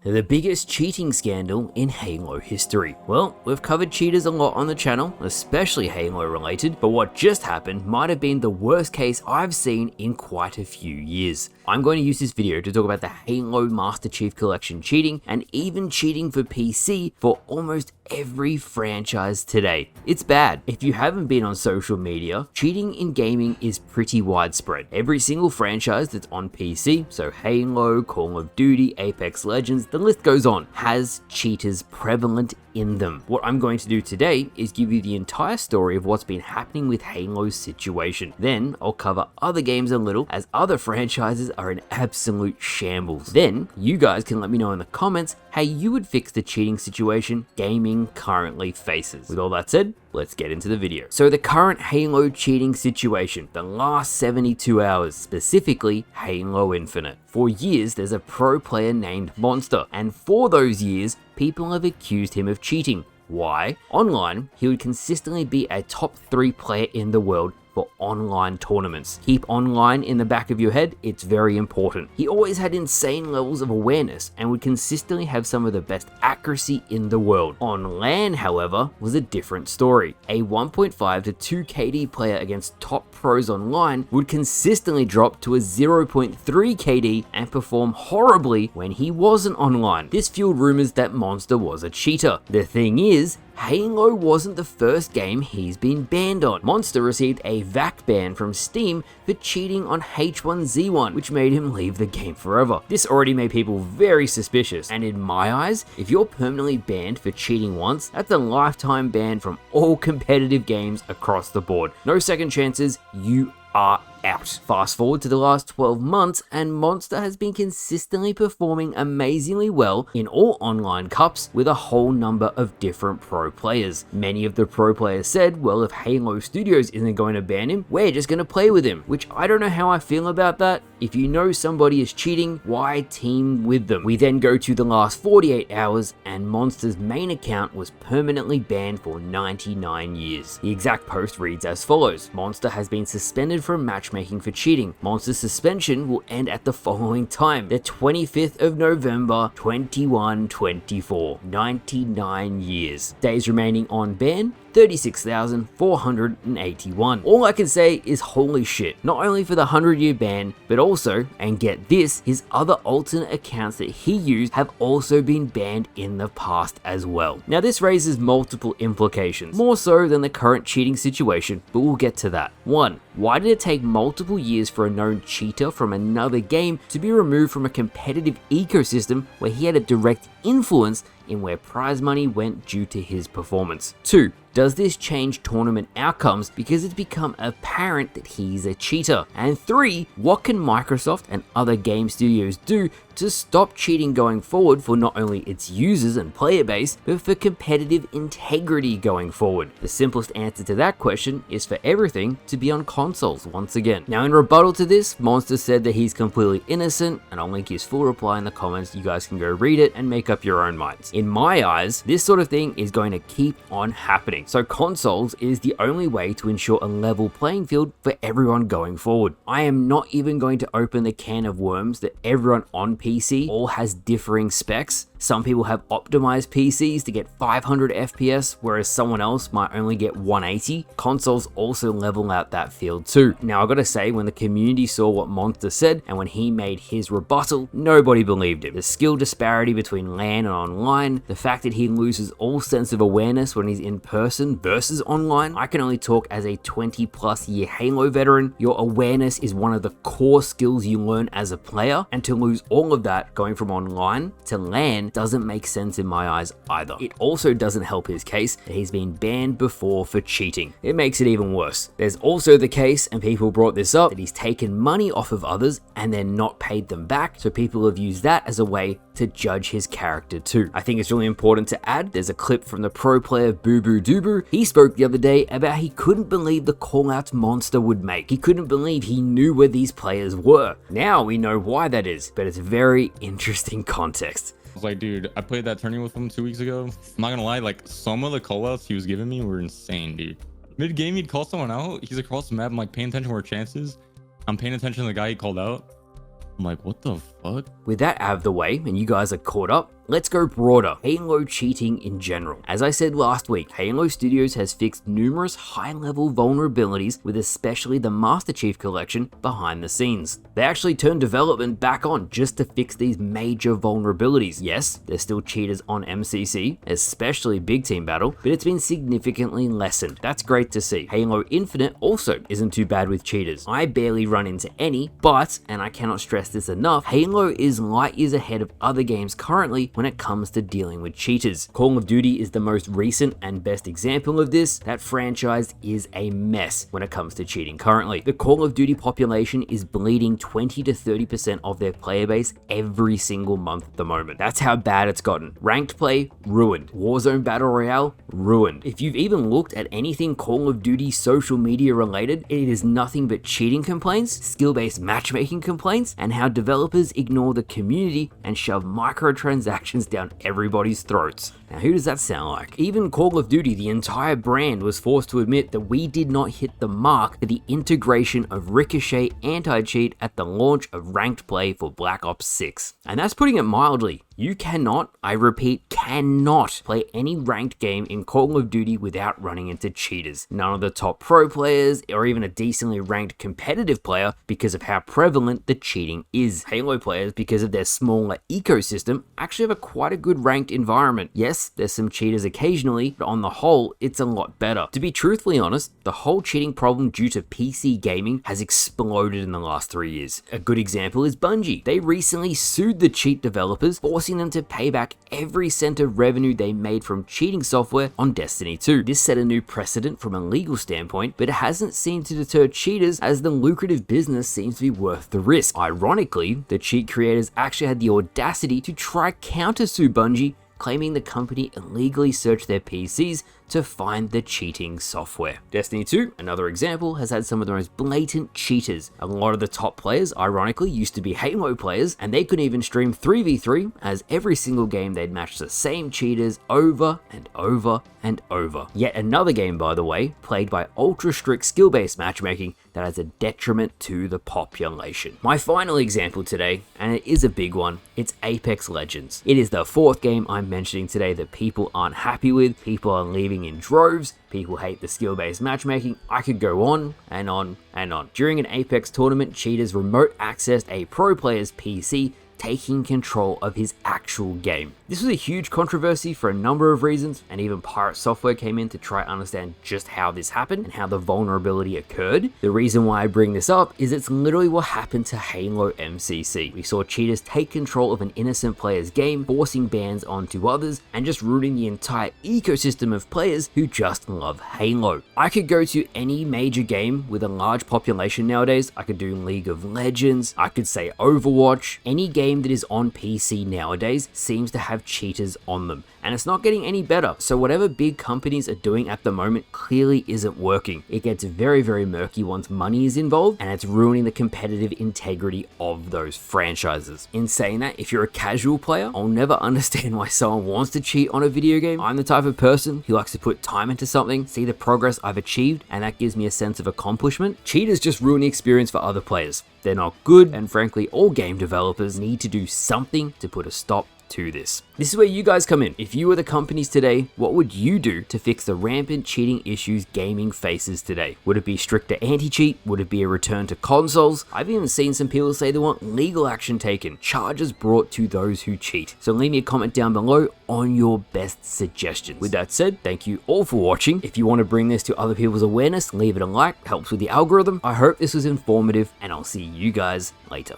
The biggest cheating scandal in Halo history. Well, we've covered cheaters a lot on the channel, especially Halo related, but what just happened might have been the worst case I've seen in quite a few years. I'm going to use this video to talk about the Halo Master Chief Collection cheating, and even cheating for PC for almost every franchise today. It's bad. If you haven't been on social media, cheating in gaming is pretty widespread. Every single franchise that's on PC, so Halo, Call of Duty, Apex Legends, the list goes on, has cheaters prevalent in them. What I'm going to do today is give you the entire story of what's been happening with Halo's situation. Then I'll cover other games a little, as other franchises are in absolute shambles. Then you guys can let me know in the comments how you would fix the cheating situation gaming currently faces. With all that said, let's get into the video. So the current Halo cheating situation, the last 72 hours, specifically Halo Infinite. For years, there's a pro player named Monster, and for those years, people have accused him of cheating. Why? Online, he would consistently be a top 3 player in the world for online tournaments. Keep online in the back of your head, it's very important. He always had insane levels of awareness and would consistently have some of the best accuracy in the world. On LAN, however, was a different story. A 1.5 to 2 KD player against top pros online would consistently drop to a 0.3 KD and perform horribly when he wasn't online. This fueled rumors that Monster was a cheater. The thing is, Halo wasn't the first game he's been banned on. Monster received a VAC ban from Steam for cheating on H1Z1, which made him leave the game forever. This already made people very suspicious, and in my eyes, if you're permanently banned for cheating once, that's a lifetime ban from all competitive games across the board. No second chances, you are out. Fast forward to the last 12 months, and Monster has been consistently performing amazingly well in all online cups with a whole number of different pro players. Many of the pro players said, well, if Halo Studios isn't going to ban him, we're just going to play with him, which I don't know how I feel about that. If you know somebody is cheating, why team with them? We then go to the last 48 hours, and Monster's main account was permanently banned for 99 years. The exact post reads as follows: Monster has been suspended from matchmaking for cheating. Monster's suspension will end at the following time, the 25th of November 2124. 99 years. Days remaining on ban, 36,481. All I can say is holy shit, not only for the 100-year ban, but also, and get this, his other alternate accounts that he used have also been banned in the past as well. Now this raises multiple implications, more so than the current cheating situation, but we'll get to that. 1. Why did it take multiple years for a known cheater from another game to be removed from a competitive ecosystem where he had a direct influence in where prize money went due to his performance? 2. Does this change tournament outcomes because it's become apparent that he's a cheater? And 3. What can Microsoft and other game studios do to stop cheating going forward for not only its users and player base, but for competitive integrity going forward? The simplest answer to that question is for everything to be on consoles once again. Now in rebuttal to this, Monster said that he's completely innocent, and I'll link his full reply in the comments. You guys can go read it and make up your own minds. In my eyes, this sort of thing is going to keep on happening. So consoles is the only way to ensure a level playing field for everyone going forward. I am not even going to open the can of worms that everyone on PC all has differing specs. Some people have optimized PCs to get 500 FPS, whereas someone else might only get 180. Consoles also level out that field too. Now I gotta say, when the community saw what Monster said and when he made his rebuttal, nobody believed him. The skill disparity between LAN and online, the fact that he loses all sense of awareness when he's in person versus online. I can only talk as a 20+ year Halo veteran. Your awareness is one of the core skills you learn as a player, and to lose all of that going from online to LAN doesn't make sense in my eyes either. It also doesn't help his case that he's been banned before for cheating. It makes it even worse. There's also the case, and people brought this up, that he's taken money off of others and then not paid them back, so people have used that as a way to judge his character too. I think it's really important to add, there's a clip from the pro player Boo Boo Doo. He spoke the other day about he couldn't believe the callouts Monster would make. He couldn't believe he knew where these players were. Now we know why that is, but it's very interesting context. I was like, dude, I played that tournament with him 2 weeks ago. I'm not gonna lie, like some of the callouts he was giving me were insane, dude. Mid game, he'd call someone out. He's across the map. I'm like paying attention where chances. I'm paying attention to the guy he called out. I'm like, what the fuck? With that out of the way, and you guys are caught up, let's go broader. Halo cheating in general. As I said last week, Halo Studios has fixed numerous high-level vulnerabilities with especially the Master Chief Collection behind the scenes. They actually turned development back on just to fix these major vulnerabilities. Yes, there's still cheaters on MCC, especially Big Team Battle, but it's been significantly lessened. That's great to see. Halo Infinite also isn't too bad with cheaters. I barely run into any, but, and I cannot stress this enough, Halo is light years ahead of other games currently when it comes to dealing with cheaters. Call of Duty is the most recent and best example of this. That franchise is a mess when it comes to cheating currently. The Call of Duty population is bleeding 20 to 30% of their player base every single month at the moment. That's how bad it's gotten. Ranked play, ruined. Warzone Battle Royale, ruined. If you've even looked at anything Call of Duty social media related, it is nothing but cheating complaints, skill-based matchmaking complaints, and how developers ignore the community and shove microtransactions down everybody's throats. Now, who does that sound like? Even Call of Duty, the entire brand, was forced to admit that we did not hit the mark for the integration of Ricochet anti-cheat at the launch of ranked play for Black Ops 6. And that's putting it mildly. You cannot, I repeat, cannot play any ranked game in Call of Duty without running into cheaters. None of the top pro players or even a decently ranked competitive player, because of how prevalent the cheating is. Halo players, because of their smaller ecosystem, actually have quite a good ranked environment. Yes, there's some cheaters occasionally, but on the whole, it's a lot better. To be truthfully honest, the whole cheating problem due to PC gaming has exploded in the last 3 years. A good example is Bungie. They recently sued the cheat developers, forcing them to pay back every cent of revenue they made from cheating software on Destiny 2. This set a new precedent from a legal standpoint, but it hasn't seemed to deter cheaters, as the lucrative business seems to be worth the risk. Ironically, the cheat creators actually had the audacity to try countersue Bungie, claiming the company illegally searched their PCs to find the cheating software. Destiny 2, another example, has had some of the most blatant cheaters. A lot of the top players, ironically, used to be Halo players, and they couldn't even stream 3v3, as every single game they'd match the same cheaters over and over and over. Yet another game, by the way, played by ultra strict skill-based matchmaking that has a detriment to the population. My final example today, and it is a big one, it's Apex Legends. It is the fourth game I'm mentioning today that people aren't happy with, people are leaving in droves, people hate the skill-based matchmaking. I could go on and on and on. During an Apex tournament, cheaters remote accessed a pro player's PC, taking control of his actual game. This was a huge controversy for a number of reasons, and even Pirate Software came in to try to understand just how this happened and how the vulnerability occurred. The reason why I bring this up is it's literally what happened to Halo MCC. We saw cheaters take control of an innocent player's game, forcing bans onto others, and just ruining the entire ecosystem of players who just love Halo. I could go to any major game with a large population nowadays. I could do League of Legends, I could say Overwatch. Any game that is on PC nowadays seems to have cheaters on them, and it's not getting any better. So whatever big companies are doing at the moment clearly isn't working. It gets very, very murky once money is involved, and it's ruining the competitive integrity of those franchises. In saying that, if you're a casual player, I'll never understand why someone wants to cheat on a video game. I'm the type of person who likes to put time into something, see the progress I've achieved, and that gives me a sense of accomplishment. Cheaters just ruin the experience for other players. They're not good, and frankly, all game developers need to do something to put a stop to this. This is where you guys come in. If you were the companies today, what would you do to fix the rampant cheating issues gaming faces today? Would it be stricter anti-cheat? Would it be a return to consoles? I've even seen some people say they want legal action taken, charges brought to those who cheat. So leave me a comment down below on your best suggestions. With that said, thank you all for watching. If you want to bring this to other people's awareness, leave it a like, helps with the algorithm. I hope this was informative, and I'll see you guys later.